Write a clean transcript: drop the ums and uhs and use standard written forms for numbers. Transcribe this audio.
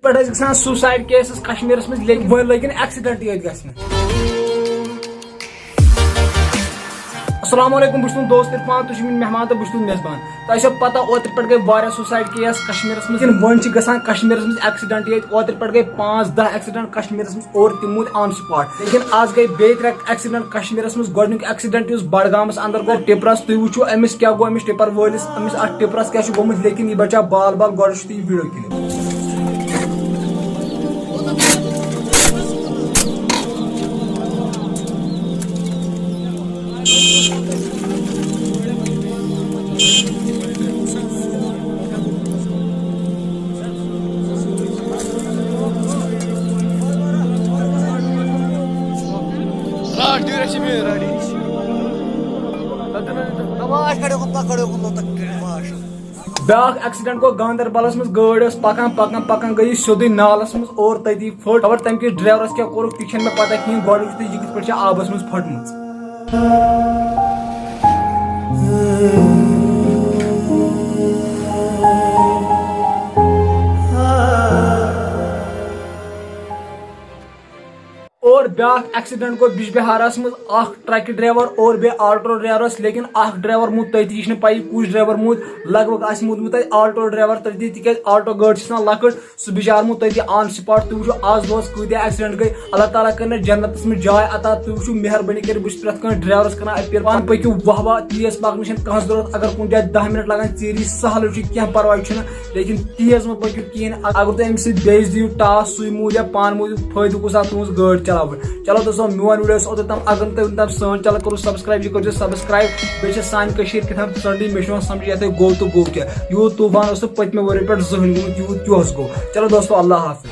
पे suicide cases Kashmir में लेकिन वो लगिन एक्सीडेंट ये अस्सलाम वालेकुम बस दोस्त इरफान तुम मेहमान तो बस मेजबान तो पता ओतर पे गई सुसाइड केस कश्मीर में लेकिन वन गसान कश्मीर में एक्सीडेंट ये ओतर पे गई 5-10 एक्सीडेंट कश्मीर में और तिम ऑन स्पॉट लेकिन आज गई बे एक्सीडेंट कश्मीर में गोडनुक एक्सीडेंट बडगामस अंदर गो टिपरस तुम वो अमिस क्या गो अमिस टिपर वलिस अमिस टिपरस क्या गोमुत लेकिन यह बचा बाल बाल गो वीडियो क्लिप ब्याक एक्सीडेंट गो गांधरबलस में गाड़ी पकान पकान पकान गई सोदी नालस में और तती फट और तम कि ड्राइवरस क्या कोर तीन मे पता कहीं गोड़ यह कथ पे आबस में फटम और ब्याक एक्सीडेंट गो बिजबिहारस में ट्रक ड्राइवर और बे आल्टो ड्राइवर लेकिन ड्राइवर मुत तती यह पाई कुछ ड्राइवर मुत लगभग मुत आल्टो ड्राइवर तती तिक आल्टो गाड़ी लकट सह बिचार मुत तती ऑन स्पॉट तुम आज दोस कूदिया एक्सीडेंट गई अल्लाह ताला कर जन्नत में जाय अता तुम मेहरबानी कर बस प्रेथ कह ड्राइवरस कर अपील पान पकू वाह वाह तेज पकन कह जरूरत अगर कुछ जाए 10 मिनट लगान चीरी सहल क्या परवाह लेकिन तेज मत पकू कहें अगर तुम अमि बेस दिव टास सुई मूज या पान मूज फायदे कुछ तुज गाड़ी चलाव चलो दोस्तों मोन वीडियो ओतम अगर तुम सान चैनल करो सब्सक्राइब यह करो सब्सक्राइब बे सान कत संडी मे समझ ये गो तो गो क्या यूत तूफान पत्मे वरी पे जहन गोमुत यूत क्यों गो चलो दोस्तों अल्लाह हाफिज।